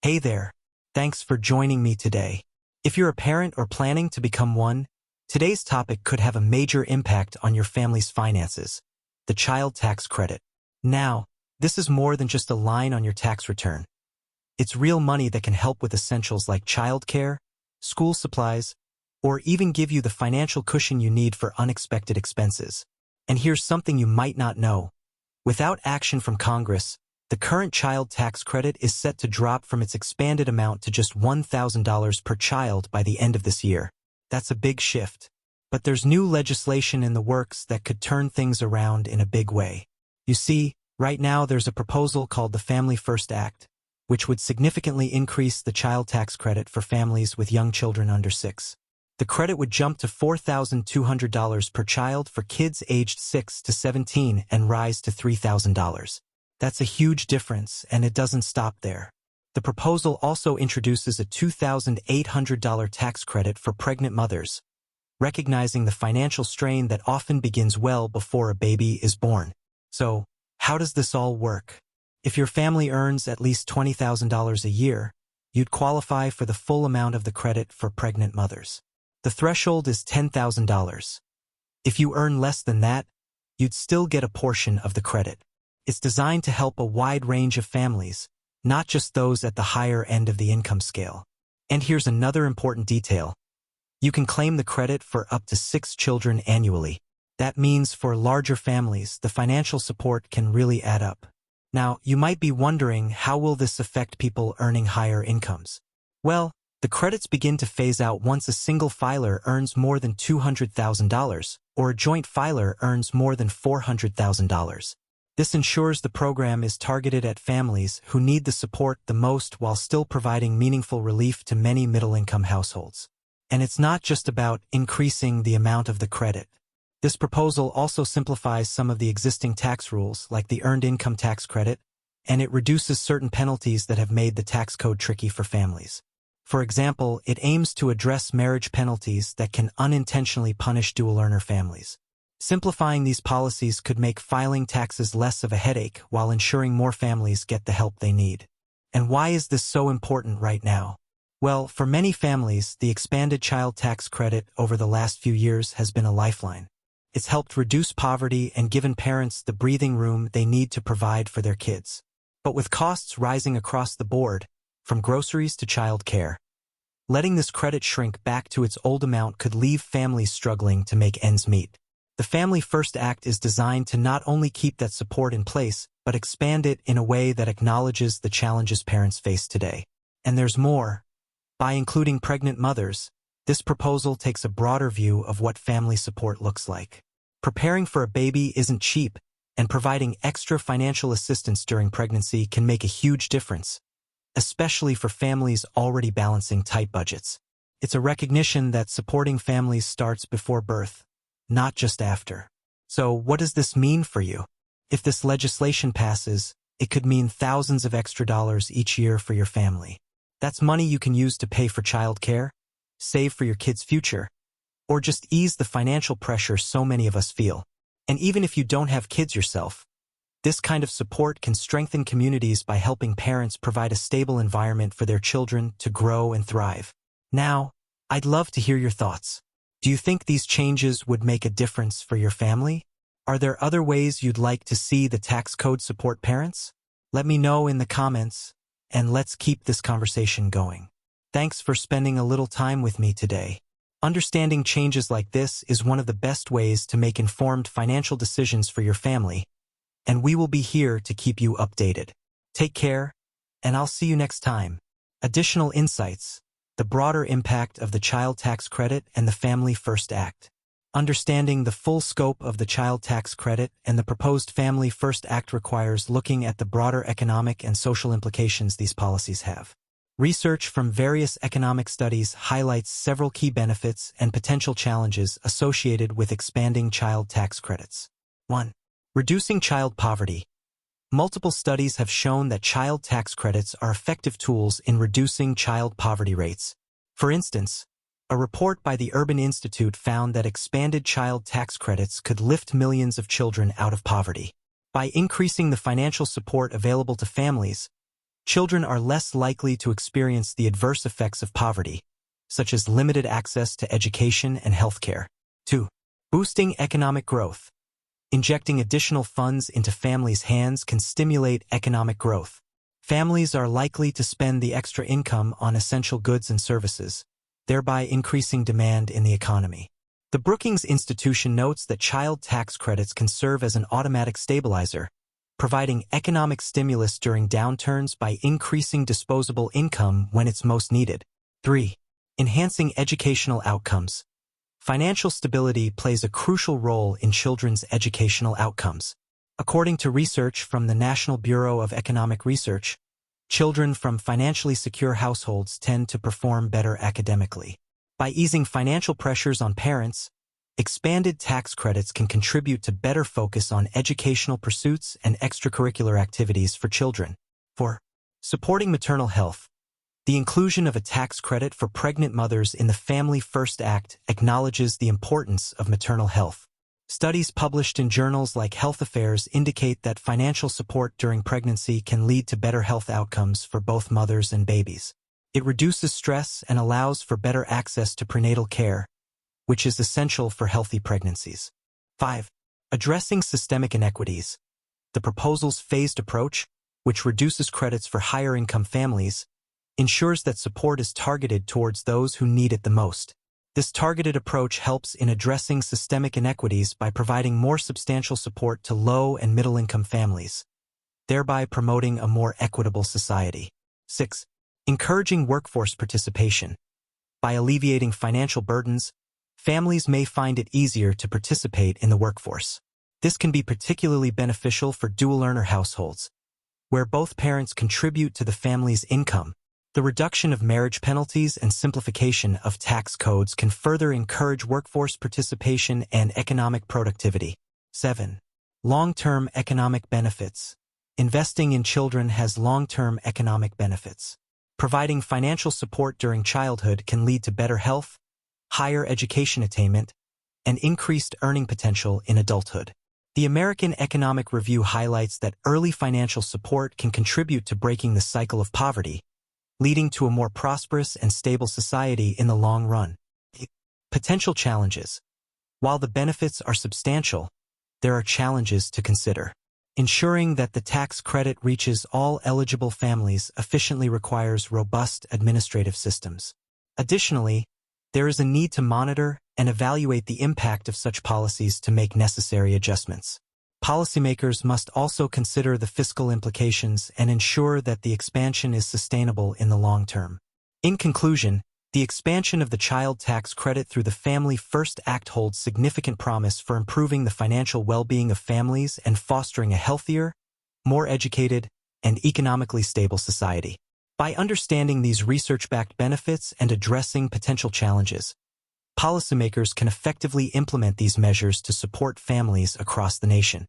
Hey there. Thanks for joining me today. If you're a parent or planning to become one, today's topic could have a major impact on your family's finances: the child tax credit. Now, this is more than just a line on your tax return. It's real money that can help with essentials like childcare, school supplies, or even give you the financial cushion you need for unexpected expenses. And here's something you might not know. Without action from Congress, the current child tax credit is set to drop from its expanded amount to just $1,000 per child by the end of this year. That's a big shift. But there's new legislation in the works that could turn things around in a big way. You see, right now there's a proposal called the Family First Act, which would significantly increase the child tax credit for families with young children under 6. The credit would jump to $4,200 per child for kids aged 6 to 17 and rise to $3,000. That's a huge difference, and it doesn't stop there. The proposal also introduces a $2,800 tax credit for pregnant mothers, recognizing the financial strain that often begins well before a baby is born. So, how does this all work? If your family earns at least $20,000 a year, you'd qualify for the full amount of the credit for pregnant mothers. The threshold is $10,000. If you earn less than that, you'd still get a portion of the credit. It's designed to help a wide range of families, not just those at the higher end of the income scale. And here's another important detail. You can claim the credit for up to 6 children annually. That means for larger families, the financial support can really add up. Now, you might be wondering, how will this affect people earning higher incomes? Well, the credits begin to phase out once a single filer earns more than $200,000, or a joint filer earns more than $400,000. This ensures the program is targeted at families who need the support the most while still providing meaningful relief to many middle-income households. And it's not just about increasing the amount of the credit. This proposal also simplifies some of the existing tax rules, like the Earned Income Tax Credit, and it reduces certain penalties that have made the tax code tricky for families. For example, it aims to address marriage penalties that can unintentionally punish dual-earner families. Simplifying these policies could make filing taxes less of a headache while ensuring more families get the help they need. And why is this so important right now? Well, for many families, the expanded child tax credit over the last few years has been a lifeline. It's helped reduce poverty and given parents the breathing room they need to provide for their kids. But with costs rising across the board, from groceries to child care, letting this credit shrink back to its old amount could leave families struggling to make ends meet. The Family First Act is designed to not only keep that support in place, but expand it in a way that acknowledges the challenges parents face today. And there's more. By including pregnant mothers, this proposal takes a broader view of what family support looks like. Preparing for a baby isn't cheap, and providing extra financial assistance during pregnancy can make a huge difference, especially for families already balancing tight budgets. It's a recognition that supporting families starts before birth, not just after. So what does this mean for you? If this legislation passes, it could mean thousands of extra dollars each year for your family. That's money you can use to pay for childcare, save for your kids' future, or just ease the financial pressure so many of us feel. And even if you don't have kids yourself, this kind of support can strengthen communities by helping parents provide a stable environment for their children to grow and thrive. Now, I'd love to hear your thoughts. Do you think these changes would make a difference for your family? Are there other ways you'd like to see the tax code support parents? Let me know in the comments, and let's keep this conversation going. Thanks for spending a little time with me today. Understanding changes like this is one of the best ways to make informed financial decisions for your family, and we will be here to keep you updated. Take care, and I'll see you next time. Additional insights: the broader impact of the Child Tax Credit and the Family First Act. Understanding the full scope of the Child Tax Credit and the proposed Family First Act requires looking at the broader economic and social implications these policies have. Research from various economic studies highlights several key benefits and potential challenges associated with expanding child tax credits. 1. Reducing child poverty. Multiple studies have shown that child tax credits are effective tools in reducing child poverty rates. For instance, a report by the Urban Institute found that expanded child tax credits could lift millions of children out of poverty. By increasing the financial support available to families, children are less likely to experience the adverse effects of poverty, such as limited access to education and healthcare. 2. Boosting economic growth. Injecting additional funds into families' hands can stimulate economic growth. Families are likely to spend the extra income on essential goods and services, thereby increasing demand in the economy. The Brookings Institution notes that child tax credits can serve as an automatic stabilizer, providing economic stimulus during downturns by increasing disposable income when it's most needed. 3. Enhancing educational outcomes. Financial stability plays a crucial role in children's educational outcomes. According to research from the National Bureau of Economic Research, children from financially secure households tend to perform better academically. By easing financial pressures on parents, expanded tax credits can contribute to better focus on educational pursuits and extracurricular activities for children. 4. Supporting maternal health. The inclusion of a tax credit for pregnant mothers in the Family First Act acknowledges the importance of maternal health. Studies published in journals like Health Affairs indicate that financial support during pregnancy can lead to better health outcomes for both mothers and babies. It reduces stress and allows for better access to prenatal care, which is essential for healthy pregnancies. 5. Addressing systemic inequities. The proposal's phased approach, which reduces credits for higher-income families, ensures that support is targeted towards those who need it the most. This targeted approach helps in addressing systemic inequities by providing more substantial support to low- and middle-income families, thereby promoting a more equitable society. 6. Encouraging workforce participation. By alleviating financial burdens, families may find it easier to participate in the workforce. This can be particularly beneficial for dual-earner households, where both parents contribute to the family's income. The reduction of marriage penalties and simplification of tax codes can further encourage workforce participation and economic productivity. 7. Long-term economic benefits. Investing in children has long-term economic benefits. Providing financial support during childhood can lead to better health, higher education attainment, and increased earning potential in adulthood. The American Economic Review highlights that early financial support can contribute to breaking the cycle of poverty, leading to a more prosperous and stable society in the long run. Potential challenges. While the benefits are substantial, there are challenges to consider. Ensuring that the tax credit reaches all eligible families efficiently requires robust administrative systems. Additionally, there is a need to monitor and evaluate the impact of such policies to make necessary adjustments. Policymakers must also consider the fiscal implications and ensure that the expansion is sustainable in the long term. In conclusion, the expansion of the child tax credit through the Family First Act holds significant promise for improving the financial well-being of families and fostering a healthier, more educated, and economically stable society. By understanding these research-backed benefits and addressing potential challenges, policymakers can effectively implement these measures to support families across the nation.